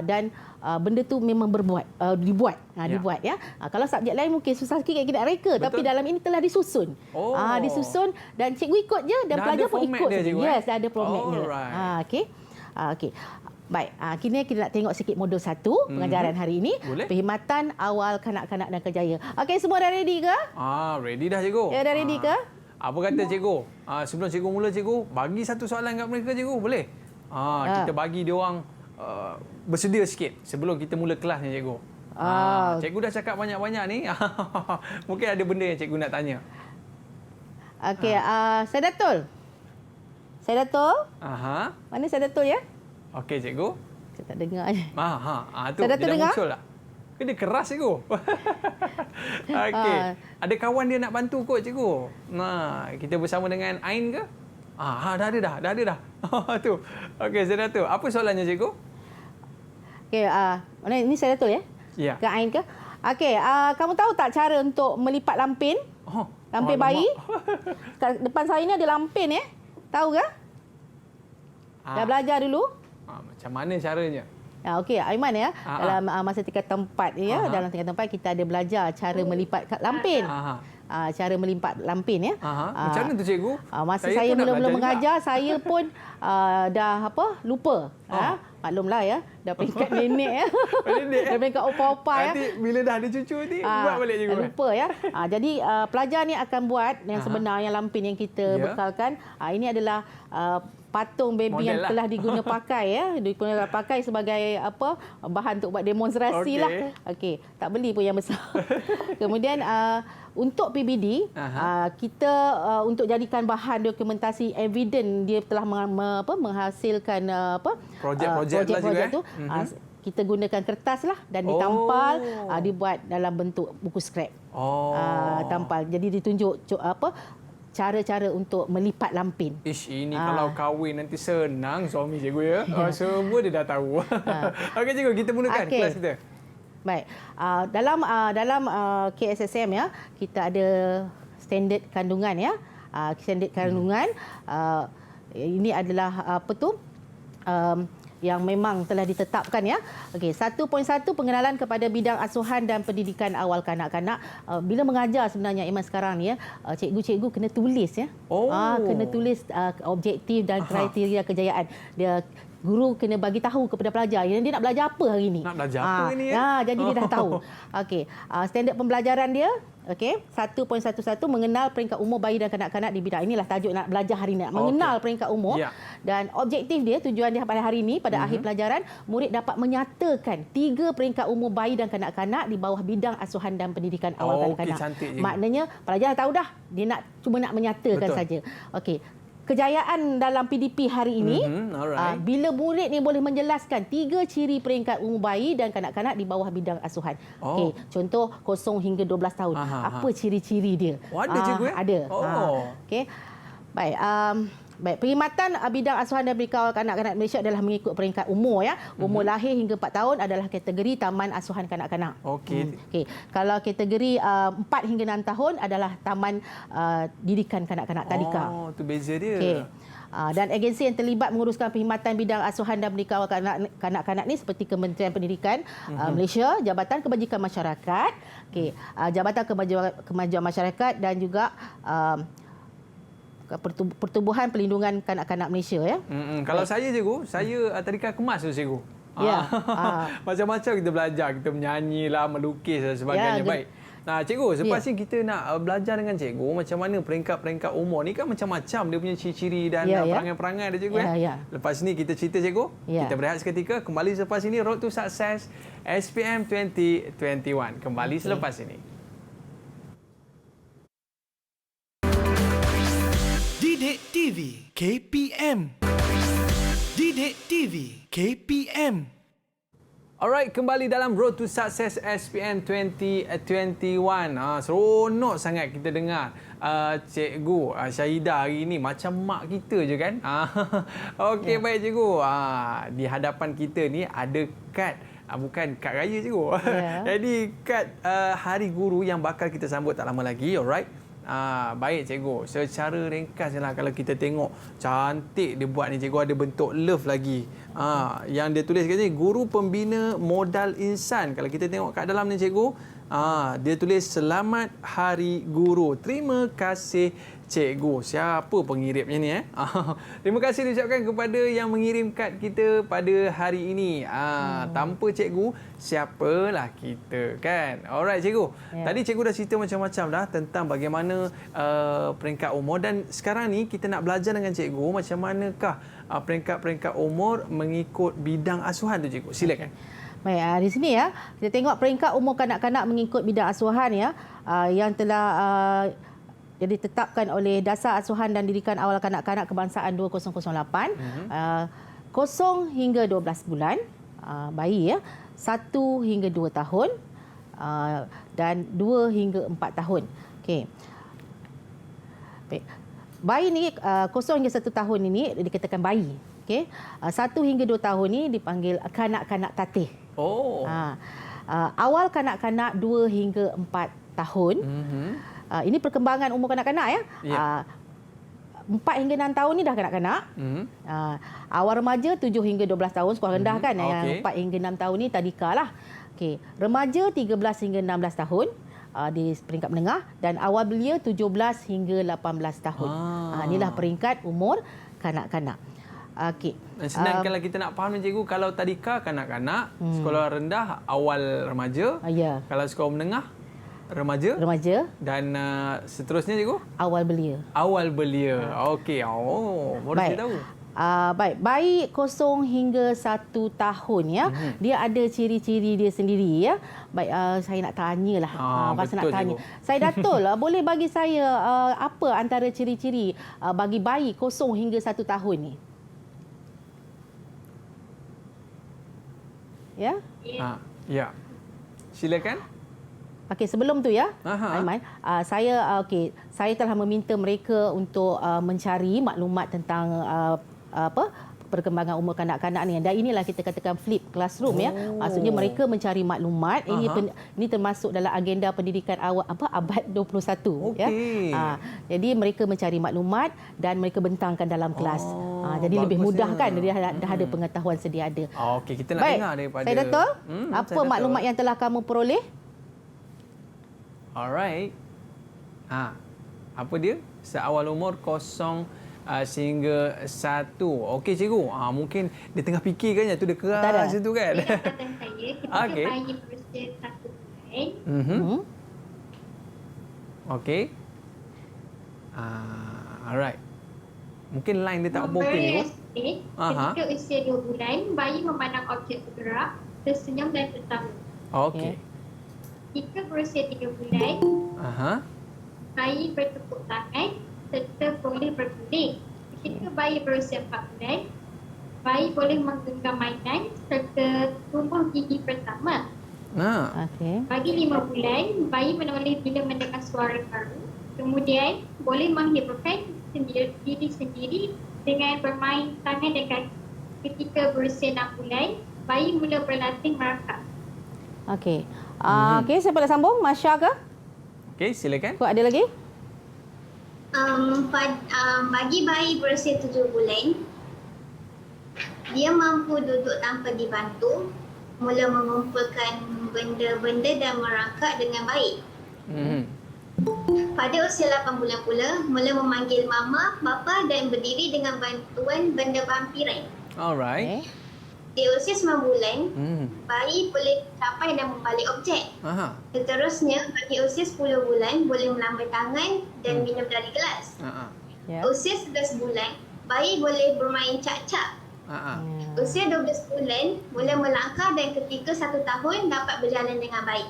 dan benda tu memang dibuat ya. Kalau subjek lain mungkin susah sikit kita nak reka, tapi dalam ini telah disusun. Disusun dan cikgu ikut je dan pelajar pun ikut. Yes, dah ada format dia. Okey. Baik, kini kita nak tengok sikit modul 1 pengajaran hari ini. Boleh. Perkhidmatan awal kanak-kanak dan kerjaya. Okey, semua dah ready ke? Ready dah cikgu. Ya, dah ready ke? Apa kata cikgu? Sebelum cikgu mula cikgu, bagi satu soalan kat mereka cikgu, boleh? Kita bagi dia orang bersedia sikit sebelum kita mula kelas ni cikgu. Cikgu dah cakap banyak-banyak ni. Mungkin ada benda yang cikgu nak tanya. Okey, Saidatul. Mana Saidatul ya? Okey cikgu. Saya tak dengar je. Tu dia dah muncul tak? Dia keras cikgu. Okey. Ada kawan dia nak bantu kot cikgu. Kita bersama dengan Ain ke? Dah ada dah. Tu. Okey, Saidatul. Apa soalannya cikgu? Okey, mana ini Saidatul ya? Ya. Ke Ain ke? Okey, kamu tahu tak cara untuk melipat lampin? Lampin bayi? Depan saya ni ada lampin ya. Tahu ke? Dah belajar dulu? Macam mana caranya? Okey, Aiman ya. Dalam masa tingkatan 4 ya, dalam tingkatan 4 kita ada belajar cara melipat lampin. Cara melipat lampin ya. Macam mana tu cikgu? Masa saya mula-mula mengajar, saya pun dah lupa. Maklumlah ya, dah peringkat nenek ya. Dah peringkat opa-opa ya. Nanti bila dah ada cucu ni buat balik cikgu. Lupa ya. Jadi pelajar ni akan buat yang sebenar, yang lampin yang kita bekalkan. Ini adalah patung baby model yang telah diguna pakai ya, digunakan pakai sebagai bahan untuk buat demonstrasi lah. Okey, tak beli pun yang besar. Kemudian untuk PBD kita untuk jadikan bahan dokumentasi evidence dia telah menghasilkan projek-projek tu. Kita gunakan kertas lah dan ditampal, dibuat dalam bentuk buku skrap. Tampal. Jadi ditunjuk cara-cara untuk melipat lampin. Ini kalau kahwin nanti senang suami cikgu ya. Semua dia dah tahu. Okey cikgu, kita mulakan kelas kita. Baik. Dalam KSSM ya, kita ada standard kandungan ya. Standard kandungan ini adalah yang memang telah ditetapkan ya. Okey, 1.1 pengenalan kepada bidang asuhan dan pendidikan awal kanak-kanak. Bila mengajar sebenarnya Iman sekarang ni ya, cikgu-cikgu kena tulis ya. Kena tulis objektif dan kriteria kejayaan. guru kena bagi tahu kepada pelajar yang dia nak belajar apa hari ni. Nak belajar apa ni, ya? Jadi dia dah tahu. Okey, standard pembelajaran dia, okey, 1.11 mengenal peringkat umur bayi dan kanak-kanak di bidang. Inilah tajuk nak belajar hari ni, mengenal peringkat umur. Ya. Dan objektif dia, tujuan dia pada hari ini, pada akhir pelajaran, murid dapat menyatakan 3 peringkat umur bayi dan kanak-kanak di bawah bidang asuhan dan pendidikan awal kanak-kanak. Cantik je. Maknanya pelajar tahu dah, dia cuma nak menyatakan saja. Okey. Kejayaan dalam PDP hari ini, bila murid ni boleh menjelaskan 3 ciri peringkat umur bayi dan kanak-kanak di bawah bidang asuhan. Okey, contoh 0 hingga 12 tahun. Apa ciri-ciri dia? Ada cikgu ya? Ada. Okey. Baik, perkhidmatan bidang asuhan dan pendidikan awal kanak-kanak Malaysia adalah mengikut peringkat umur ya. Umur lahir hingga 4 tahun adalah kategori taman asuhan kanak-kanak. Okey. Kalau kategori 4 hingga 6 tahun adalah taman didikan kanak-kanak tadika. Oh, tu beza dia. Okey. Dan agensi yang terlibat menguruskan perkhidmatan bidang asuhan dan pendidikan awal kanak-kanak ni seperti Kementerian Pendidikan Malaysia, Jabatan Kebajikan Masyarakat, Jabatan Kemajuan Masyarakat dan juga Pertubuhan Pelindungan Kanak-kanak Malaysia ya. Kalau saya cikgu, saya tadika kemas tu cikgu. Ya. Macam-macam kita belajar, kita menyanyi lah, melukis dan sebagainya. Baik. Nah, cikgu, selepas ni kita nak belajar dengan cikgu macam mana peringkat-peringkat umur ni kan macam-macam dia punya ciri-ciri dan perangai-perangai dia cikgu Lepas ni kita cerita cikgu. Kita berehat seketika, kembali selepas ini Road to Success SPM 2021. Kembali selepas ini. Didik TV KPM. Didik TV KPM. Alright, kembali dalam Road to Success SPM 2021. Seronok sangat kita dengar Cikgu Syahidah hari ini macam mak kita je kan. Okey, baik cikgu. Di hadapan kita ni ada kad. Bukan kad raya cikgu. Jadi kad Hari Guru yang bakal kita sambut tak lama lagi. Alright. Baik cikgu, secara ringkas je lah kalau kita tengok cantik dia buat ni cikgu, ada bentuk love lagi. Yang dia tulis kat sini, Guru Pembina Modal Insan. Kalau kita tengok kat dalam ni cikgu, dia tulis Selamat Hari Guru. Terima kasih cikgu. Siapa pengirimnya ni Terima kasih diucapkan kepada yang mengirim kad kita pada hari ini. Tanpa cikgu, siapalah kita kan. Alright cikgu. Tadi cikgu dah cerita macam-macam dah tentang bagaimana peringkat umur, dan sekarang ni kita nak belajar dengan cikgu macam manakah peringkat-peringkat umur mengikut bidang asuhan tu cikgu. Silakan. Baik, di sini ya, kita tengok peringkat umur kanak-kanak mengikut bidang asuhan ya, yang telah jadi ditetapkan oleh Dasar Asuhan dan Didikan Awal Kanak-kanak Kebangsaan 2008. 0 hingga 12 bulan bayi ya, 1 hingga 2 tahun dan 2 hingga 4 tahun. Okey. Baik. Bayi ni 0 hingga 1 tahun ini dikatakan bayi. Okey. 1 hingga 2 tahun ni dipanggil kanak-kanak tatih. Awal kanak-kanak 2 hingga 4 tahun. Ini perkembangan umur kanak-kanak ya. 4 hingga 6 tahun ni dah kanak-kanak. Awal remaja 7 hingga 12 tahun, sekolah rendah kan. Yang 4 hingga 6 tahun ni tadika lah. Okey, remaja 13 hingga 16 tahun di peringkat menengah, dan awal belia 17 hingga 18 tahun. Inilah peringkat umur kanak-kanak. Okey. Senang kalau kita nak faham cikgu, kalau tadika kanak-kanak, sekolah rendah awal remaja. Kalau sekolah menengah remaja dan seterusnya cikgu awal belia. Okey. Baru saya tahu. Baik, bayi 0 hingga 1 tahun ya. Dia ada ciri-ciri dia sendiri ya. Baik, saya nak tanyalah. Pasal nak tanya. Cikgu. Saya Datul, boleh bagi saya apa antara ciri-ciri bagi bayi 0 hingga 1 tahun ni? Ya? Ya. Silakan. Okey, sebelum tu ya, Aiman, saya telah meminta mereka untuk mencari maklumat tentang perkembangan umur kanak-kanak ni, dan inilah kita katakan flip classroom ya. Maksudnya mereka mencari maklumat. Ini termasuk dalam agenda pendidikan awal abad 21 ya. Jadi mereka mencari maklumat dan mereka bentangkan dalam kelas. Jadi lebih mudah kan, dia dah ada pengetahuan sedia ada. Okey, kita nak dengar daripada saya Datul, apa maklumat yang telah kamu peroleh? Alright. Apa dia? Seawal umur 0 sehingga 1. Okey cikgu. Mungkin dia tengah fikir kan tu dia Tak ada. keras itu kan. Pendapatan saya ketika Okey. bayi berusia 1 bulan, Okey. Alright. Mungkin line dia tak okey cikgu. ketika usia 2 bulan, bayi memandang objek bergerak, tersenyum dan tertawa. Okey. Jika berusia 3 bulan, bayi bertepuk tangan serta boleh berguling. Ketika bayi berusia 4 bulan, bayi boleh menggenggam mainan serta tumbuh gigi pertama. Okey. Bagi 5 bulan, bayi menoleh bila mendengar suara baru. Kemudian, boleh menghiburkan diri sendiri dengan bermain tangan dan kaki. Ketika berusia 6 bulan, bayi mula berlatih merangkak. Okey. Okey, siapa nak sambung? Masya ke? Okey, silakan. Kau ada lagi? Bagi bayi berusia 7 bulan, dia mampu duduk tanpa dibantu, mula mengumpulkan benda-benda dan merangkak dengan baik. Pada usia 8 bulan pula, mula memanggil mama, bapa dan berdiri dengan bantuan benda bampiran. Alright. Di usia 9 bulan, bayi boleh capai dan membalik objek. Seterusnya, bagi usia 10 bulan, boleh melambai tangan dan minum dari gelas. Ya. Usia 11 bulan, bayi boleh bermain cak-cak. Usia 12 bulan, mula melangkah dan ketika 1 tahun dapat berjalan dengan baik.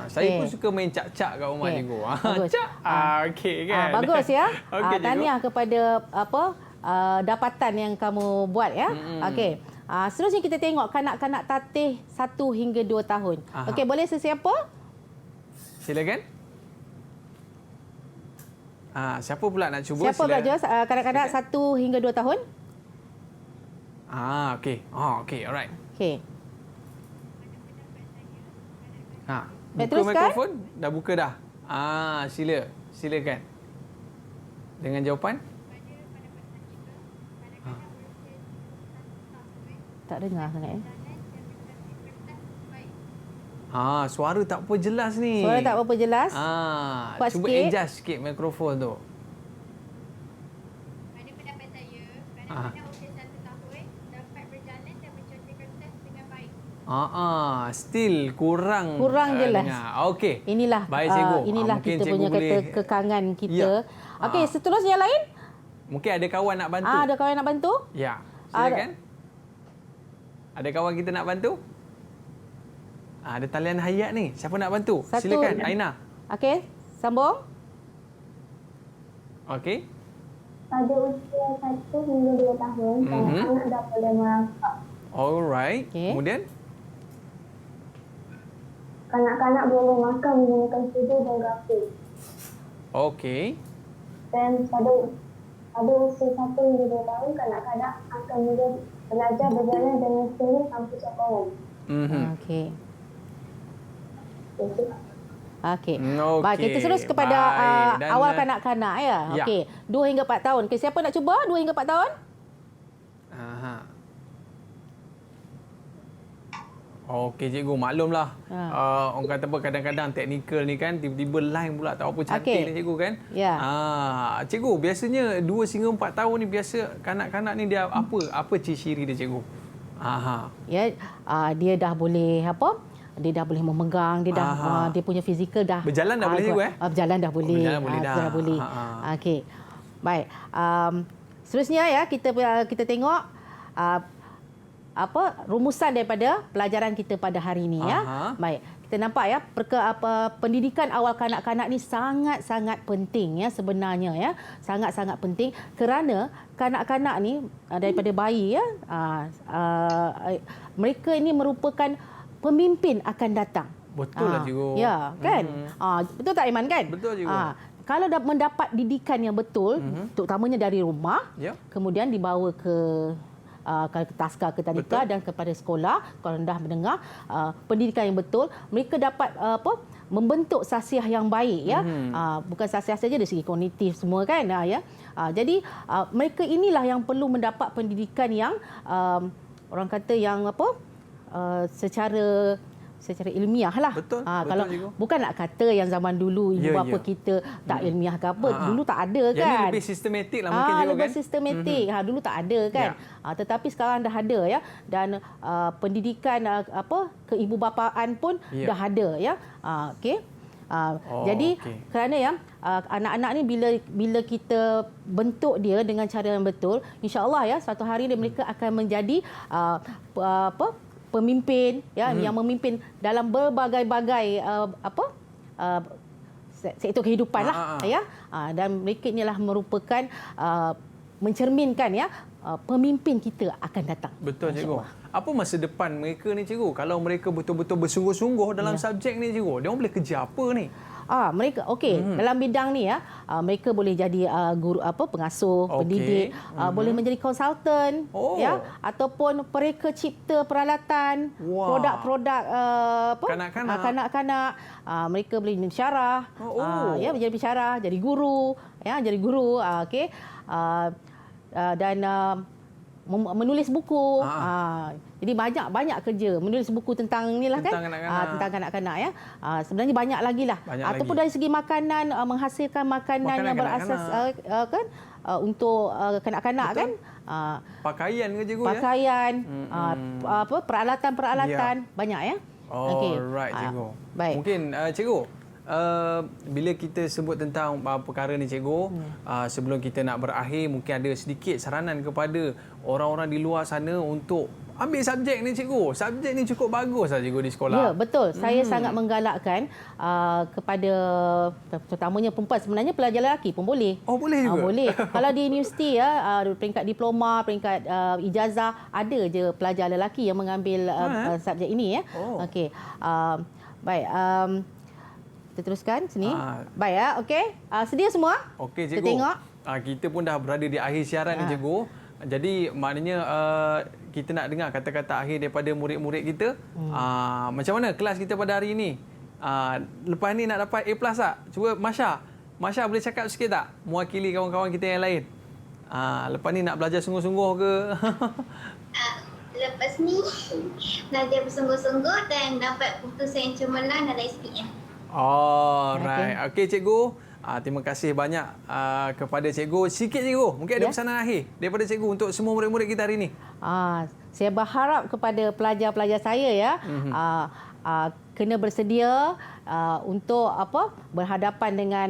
Saya pun suka main cak-cak kat rumah cikgu. Bagus. Cak. Okey kan. Bagus ya. Okey, cikgu. Tahniah kepada dapatan yang kamu buat ya. Okey. Seterusnya kita tengok kanak-kanak tatih 1 hingga 2 tahun. Okey, boleh sesiapa? Silakan. Siapa pula nak cuba? Siapa pula Jos? Kanak-kanak 1 hingga 2 tahun? Okey. Okey, alright. Okey. Buka teruskan. mikrofon. Dah buka dah. Silakan. Dengan jawapan? Tak dengar sangat ya. Suara tak apa jelas ni. Suara tak berapa jelas. Kuat Cuba sikit. adjust sikit mikrofon tu. Pada pendapat saya, kanak-kanak usia 1 tahun dapat berjalan dan mencontoh kertas dengan baik. Still kurang jelas. dengar. Okey. Inilah Baik, cikgu. inilah Mungkin kita cikgu punya boleh... kata kekangan kita. Ya. Okey, seterusnya yang lain? Mungkin ada kawan nak bantu. Ada kawan nak bantu? Ya. Silakan. Ada kawan kita nak bantu? Ada talian hayat ni. Siapa nak bantu? Silakan, Aina. Okey, sambung. Okey. Pada usia 1 hingga 2 tahun, kanak-kanak dah boleh merangkak. Alright. Okey. Kemudian? Kanak-kanak boleh makan menggunakan sudu dan garpu. Okey. Dan pada usia 1 hingga 2 tahun, kanak-kanak akan mula belajar berjalan dengan sendiri tanpa sokongan. Okey. Okey. Okey. Okey. Baik, kita terus kepada Baik. Dan, awal kanak-kanak ya. ya. Okey, 2 hingga 4 tahun. Okey, siapa nak cuba 2 hingga 4 tahun? Okey cikgu, maklumlah. Orang kata apa, kadang-kadang teknikal ni kan tiba-tiba line pula tak apa cantik ni cikgu kan. Ya. Cikgu, biasanya 2 hingga 4 tahun ni biasa kanak-kanak ni dia apa ciri-ciri dia cikgu? Ya, dia dah boleh apa? Dia dah boleh memegang, dia dah dia punya fizikal dah. Berjalan dah boleh cikgu Berjalan dah boleh. Berjalan boleh dah. Berjalan boleh. Okey. Baik. Seterusnya ya kita tengok rumusan daripada pelajaran kita pada hari ini ya. Baik. Kita nampak ya pendidikan awal kanak-kanak ni sangat-sangat penting ya sebenarnya ya. Sangat-sangat penting kerana kanak-kanak ni daripada bayi ya mereka ini merupakan pemimpin akan datang. Betul lah cikgu. Ya, kan? Betul tak Aiman kan? Betul cikgu. Kalau dah mendapat didikan yang betul, terutamanya dari rumah, kemudian dibawa ke taska ke tadika dan kepada sekolah kalau dah mendengar pendidikan yang betul, mereka dapat membentuk sasiah yang baik ya. Bukan sasiah saja dari segi kognitif semua kan ya. Jadi mereka inilah yang perlu mendapat pendidikan yang orang kata yang secara secara ilmiah lah. Betul, Kalau cikgu. bukan nak kata yang zaman dulu ibu Ya, bapa ya. kita tak ilmiah ke apa, dulu tak ada Yang kan. ni lebih sistematik lah mungkin cikgu lebih kan. sistematik. Dulu tak ada kan. Tetapi sekarang dah ada ya, dan pendidikan keibubapaan pun dah ada ya. Okey. Jadi kerana ya anak-anak ni bila kita bentuk dia dengan cara yang betul, insya-Allah ya suatu hari mereka akan menjadi pemimpin ya, yang memimpin dalam berbagai-bagai sektor kehidupan lah ya. Dan mereka inilah merupakan mencerminkan ya pemimpin kita akan datang. Betul cikgu. Apa masa depan mereka ni cikgu? Kalau mereka betul-betul bersungguh-sungguh dalam subjek ni cikgu, dia orang boleh kerja apa ni? Mereka dalam bidang ni ya, mereka boleh jadi guru pengasuh, pendidik, boleh menjadi konsultan ya, ataupun pereka cipta peralatan, produk-produk kanak-kanak. Mereka boleh mensyarah, ya menjadi pensyarah, jadi guru, okey. Dan menulis buku. Jadi banyak kerja menulis buku tentang inilah kan, tentang kanak-kanak ya. Sebenarnya banyak lagi lah. Ataupun dari segi makanan, menghasilkan makanan yang berasas kan untuk kanak-kanak kan. Pakaian ke cikgu? Pakaian, peralatan-peralatan banyak ya. Alright cikgu. Baik. Mungkin cikgu, bila kita sebut tentang perkara ni cikgu, sebelum kita nak berakhir, mungkin ada sedikit saranan kepada orang-orang di luar sana untuk ambil subjek ni cikgu. Subjek ni cukup bagus lah cikgu di sekolah. Ya, betul. Saya sangat menggalakkan kepada terutamanya perempuan, sebenarnya pelajar lelaki pun boleh. Oh, boleh juga? Boleh. Kalau di universiti ya, peringkat diploma, peringkat ijazah, ada je pelajar lelaki yang mengambil subjek ini ya. Okey. Baik. Kita teruskan sini. Baik ya, okey. Sedia semua? Okey cikgu. Kita tengok. Kita pun dah berada di akhir siaran ni cikgu. Jadi maknanya kita nak dengar kata-kata akhir daripada murid-murid kita. Macam mana kelas kita pada hari ini? Lepas ni nak dapat A+ tak? Cuba Masya boleh cakap sikit tak? Mewakili kawan-kawan kita yang lain. Lepas ni nak belajar sungguh-sungguh ke? Lepas ni belajar bersungguh-sungguh dan dapat putusan yang cemerlang dalam SPM. Alright. Okey cikgu. Terima kasih banyak kepada cikgu. Sikit cikgu, mungkin ada pesanan akhir daripada cikgu untuk semua murid-murid kita hari ini. Saya berharap kepada pelajar-pelajar saya ya, kena bersedia untuk berhadapan dengan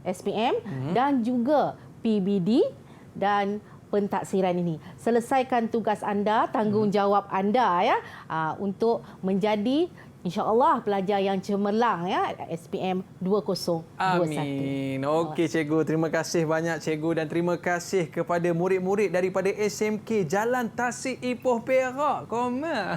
SPM dan juga PBD dan pentaksiran ini. Selesaikan tugas anda, tanggungjawab anda ya, untuk menjadi InsyaAllah pelajar yang cemerlang ya, SPM 2021. Amin. Okey cikgu, terima kasih banyak cikgu dan terima kasih kepada murid-murid daripada SMK Jalan Tasik Ipoh Perak. Koma.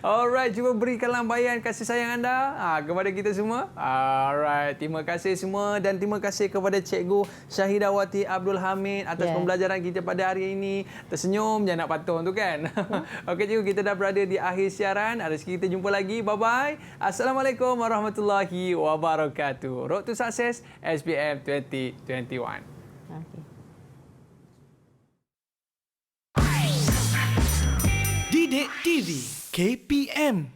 Alright, cuba berikan lambaian kasih sayang anda kepada kita semua. Alright, terima kasih semua dan terima kasih kepada cikgu Syahidawati Abdul Hamid atas pembelajaran kita pada hari ini. Tersenyum je nak patung tu kan. Okey cikgu, kita dah berada di akhir siaran. Rezeki kita jumpa lagi. Bye-bye. Assalamualaikum warahmatullahi wabarakatuh. Road to Success SPM 2021. Didik TV KPM.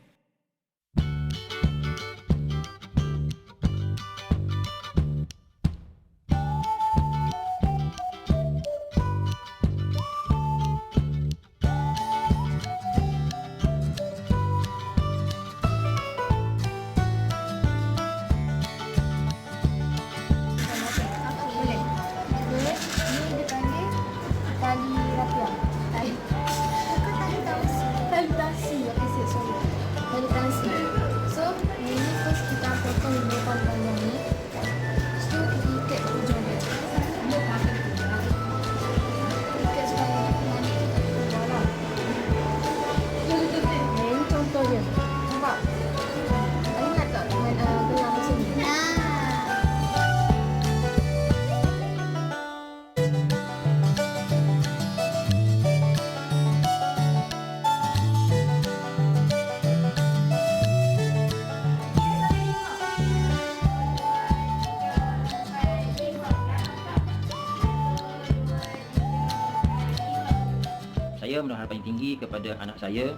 Saya menaruh harapan tinggi kepada anak saya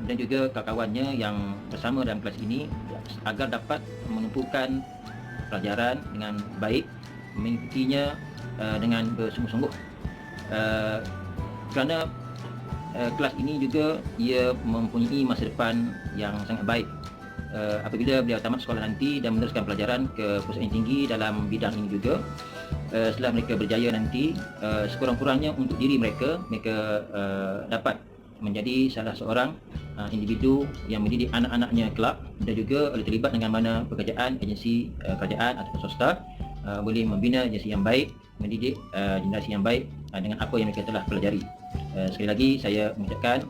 dan juga kawan-kawannya yang bersama dalam kelas ini agar dapat menumpukan pelajaran dengan baik, mengikutinya dengan bersungguh-sungguh. Kerana kelas ini juga ia mempunyai masa depan yang sangat baik. Apabila beliau tamat sekolah nanti dan meneruskan pelajaran ke pusat yang tinggi dalam bidang ini juga, setelah mereka berjaya nanti, sekurang-kurangnya untuk diri mereka dapat menjadi salah seorang individu yang mendidik anak-anaknya kelak, dan juga terlibat dengan mana pekerjaan agensi kerajaan atau swasta, boleh membina generasi yang baik, mendidik generasi yang baik dengan apa yang mereka telah pelajari. Sekali lagi saya mengucapkan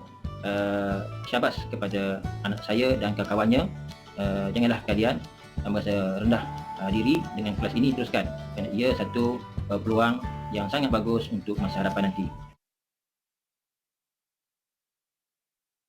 syabas kepada anak saya dan kawan-kawannya. Janganlah kalian merasa rendah diri dengan kelas ini, teruskan, kerana ia satu peluang yang sangat bagus untuk masa hadapan nanti.